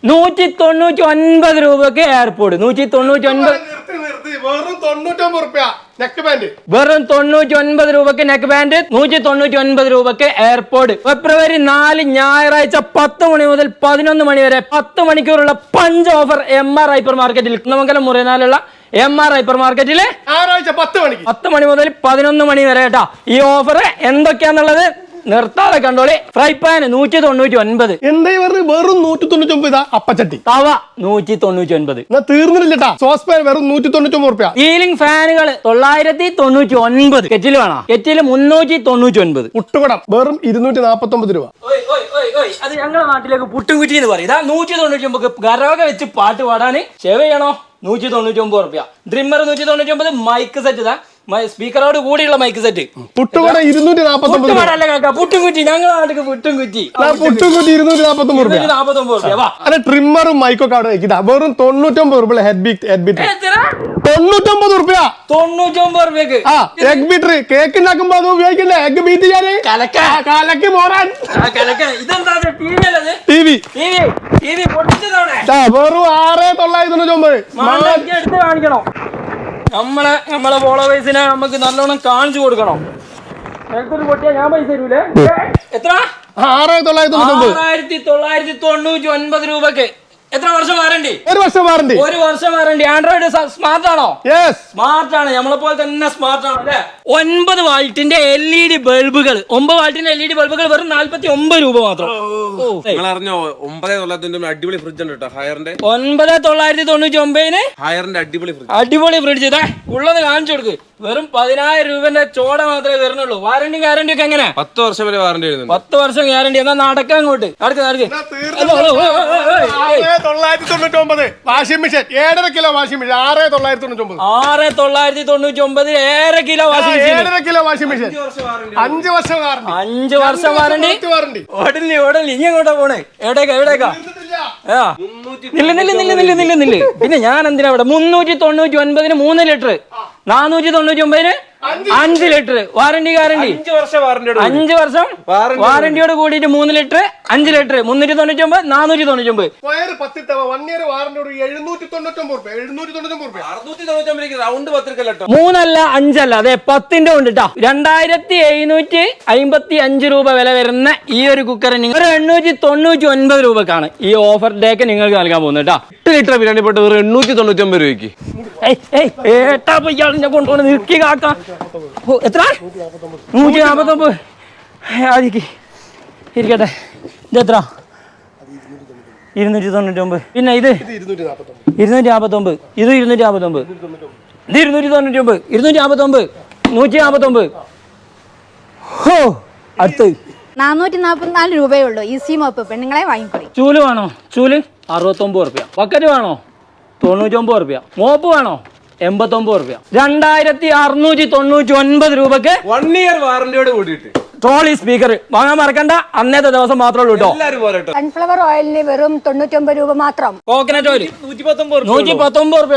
199 രൂപക്ക് എയർപോർട്ട്. 199 വെറും 99 രൂപക്ക് നെക്ക് ബാൻഡ്, 199 രൂപക്ക് എയർപോർട്ട്. ഫെബ്രുവരി 4 ഞായറാഴ്ച 10 മണി മുതൽ 11 മണി വരെ 10 മണിക്കൂറുള്ള പഞ്ച് ഓഫർ MR ഹൈപ്പർ മാർക്കറ്റിൽ, കുന്നമംഗലം മുറിനാലുള്ള MR ഹൈപ്പർ മാർക്കറ്റില് ഞായറാഴ്ച 10 മണി മുതൽ 11 മണി വരെ കേട്ടാ. ഈ ഓഫർ എന്തൊക്കെയാന്നുള്ളത് നിർത്താതെ കണ്ടോളി. ഫ്രൈ പാൻ 199, എന്താ വെറും 199. അപ്പച്ചട്ടി തവ 199, തീർന്നില്ലട്ടാ. സോസ് പാൻ വെറും 199 രൂപ. സീലിംഗ് ഫാനുകൾ 999. കെറ്റിൽ വേണോ? കെറ്റിൽ 399. പുട്ടുകുടം വെറും 249 രൂപ. അത് ഞങ്ങളുടെ നാട്ടിലേക്ക് പുട്ടുംകുറ്റി എന്ന് പറയും. 199 ഗരവക വെച്ച് പാട്ട് പാടാന് ചെവയണോ 199 രൂപ. ഡ്രിമ്മർ 199. മൈക്ക് സെറ്റ് സ്പീക്കറോട് കൂടിയുള്ള മൈക്ക് സെറ്റ്. പുട്ടുകുട 249. പുട്ടുംകുറ്റി ഞങ്ങളുടെ നാട്ടിൽ പുട്ടുംകുറ്റി 249 രൂപ. അല്ല ട്രിമ്മറും മൈക്കൊക്കെ അവിടെ വെക്കില്ല. വെറും 99 രൂപ. ഹെഡ് ബീറ്റ് 99 രൂപ. 99 രൂപക്ക് എഗ് ബീറ്റർ കേക്ക് ഉണ്ടാക്കുമ്പോ അത് ഉപയോഗിക്കില്ലേ? എഗ് ബീറ്റ് ചെയ്യാന് കലക്കി പോരാൻ. TV വെറും 6999. എടുത്ത് കാണിക്കണോ? നമ്മളെ ഫോളോവേഴ്സിനെ നമുക്ക് നല്ലോണം കാണിച്ചു കൊടുക്കണം. പൊട്ടിയാ ഞാൻ പൈസ തരൂലേ. എത്ര? 6999 രൂപക്ക്. എത്ര വർഷം വാറണ്ടി? 1 വർഷം വാറണ്ടി. 1 വർഷം വാറണ്ടി. ആൻഡ്രോയിഡ് സ്മാർട്ട് ആണോ? സ്മാർട്ട് ആണ്. നമ്മളെ പോലെ തന്നെ സ്മാർട്ട് ആണ് അല്ലേ. 9 വാൾട്ടിന്റെ LED ബൾബുകൾ, 9 വാൾട്ടിന്റെ LED ബൾബുകൾ വെറും 49 രൂപ മാത്രം. അടിപൊളി ഫ്രിഡ്ജ് ഉണ്ട് കേട്ടോ. ഹയറിന്റെ 9999 ഹയറിന്റെ അടിപൊളി ഫ്രിഡ്ജ്. അടിപൊളി ഫ്രിഡ്ജ് ഇതാ ഉള്ളത് കാണിച്ചു കൊടുക്ക്. വെറും 10000 രൂപന്റെ ചോട മാത്രമേ വരുന്നുള്ളൂ. വാറണ്ടി ഗ്യാരണ്ടി ഒക്കെ എങ്ങനെ? 10 വർഷം വരെ വാറണ്ടി വരുന്നുണ്ട്. 10 വർഷം ഗ്യാരണ്ടി. എന്നാ നടക്കാൻ അങ്ങോട്ട് നടക്ക്. 999 washing machine 1.5 kilo washing machine 6999. 6999 1.5 kilo washing machine. 1.5 kilo washing machine 5 വർഷം വാറണ്ടി. 5 വർഷം വാറണ്ടി. ഓടലി ഇനി എങ്ങോട്ടാ പോണേ? എവിടേക്കാ? നില്ല്. പിന്നെ ഞാൻ എന്തിനാ ഇവിടെ? 399 3 ലിറ്റർ, 499 5 ലിറ്റർ. വാറണ്ടി ഗ്യാരണ്ടി 5 വർഷം വാറണ്ടിയോട് കൂടിയിട്ട് 3 ലിറ്റർ 5 ലിറ്റർ 399 499. 3 അല്ല 5 അല്ല, അതെ 10ന്റെ ഉണ്ട് കേട്ടോ. 2755 രൂപ വില വരുന്ന ഈ ഒരു കുക്കർ നിങ്ങൾ 899 രൂപക്കാണ് ഈ ഓഫർ ഡേക്ക് നിങ്ങൾക്ക് നൽകാൻ പോകുന്നത് കേട്ടോ. 8 ലിറ്റർ ബിരിയാണി പോട്ട് 899 രൂപയ്ക്ക്. ഏട്ടാ ഇയാളിനെ കൊണ്ടുപോകണം നിർക്കി കാക്കാം. എത്ര? 149 ഇരിക്കട്ടെ. ഇതെത്ര? 299. പിന്നെ ഇത് 249. ഇത് 249. ഇത് 299. 249. 149. ഹോ അടുത്ത് 444 രൂപയേ ഉള്ളൂ. ഈസി മോപ്പ് പെണ്ണുങ്ങളെ വാങ്ങിക്കൊള്ളി. ചൂല് വേണോ? ചൂല് 69 രൂപ. ബക്കറ്റ് വേണോ? 99 രൂപ. മോപ്പ് വേണോ? 89 രൂപ. 2699 രൂപക്ക് 1 ഇയർ വാറന്റിയോട് കൂടിയിട്ട് ട്രോളി സ്പീക്കർ വാങ്ങാൻ മറക്കണ്ട. അന്നത്തെ ദിവസം മാത്രമേ ഉള്ളൂ കേട്ടോ. സൺഫ്ലവർ ഓയിലിന് വെറും 99 രൂപ മാത്രം. കോക്കനട്ട് ഓയിൽ 119 രൂപ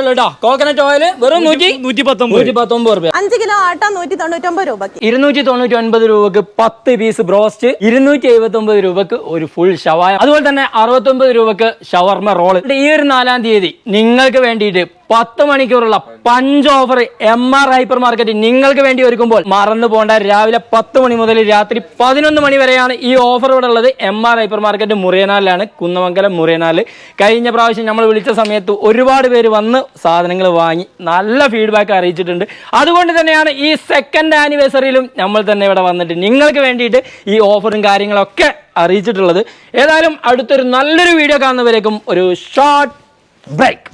ഉള്ളൂ കേട്ടോ. കോക്കനട്ട് ഓയിൽ വെറും 119 രൂപ. 5 കിലോ ആട്ട 199 രൂപക്ക്. 299 രൂപക്ക് 10 പീസ് ബ്രോസ്റ്റ്. 279 രൂപക്ക് ഒരു ഫുൾ ഷവായ. അതുപോലെ തന്നെ 69 രൂപക്ക് ഷവർമ റോള്. ഈ ഒരു 4-ാം തീയതി നിങ്ങൾക്ക് വേണ്ടിയിട്ട് 10 മണിക്കൂറുള്ള punch offer MR hyper market നിങ്ങൾക്ക് വേണ്ടി ഒരുക്കുമ്പോൾ മറന്നു പോകേണ്ട. രാവിലെ 10 മണി മുതൽ രാത്രി 11 മണി വരെയാണ് ഈ ഓഫർ ഇവിടെ ഉള്ളത്. MR ഹൈപ്പർ മാർക്കറ്റ് മുറിയനാലിലാണ്, കുന്നമംഗലം മുറിയനാല്. കഴിഞ്ഞ പ്രാവശ്യം നമ്മൾ വിളിച്ച സമയത്ത് ഒരുപാട് പേര് വന്ന് സാധനങ്ങൾ വാങ്ങി നല്ല ഫീഡ്ബാക്ക് അറിയിച്ചിട്ടുണ്ട്. അതുകൊണ്ട് തന്നെയാണ് ഈ 2nd ആനിവേഴ്സറിയിലും നമ്മൾ തന്നെ ഇവിടെ വന്നിട്ട് നിങ്ങൾക്ക് വേണ്ടിയിട്ട് ഈ ഓഫറും കാര്യങ്ങളൊക്കെ അറിയിച്ചിട്ടുള്ളത്. ഏതായാലും അടുത്തൊരു നല്ലൊരു വീഡിയോ കാണുന്നവരേക്കും ഒരു ഷോർട്ട് ബ്രേക്ക്.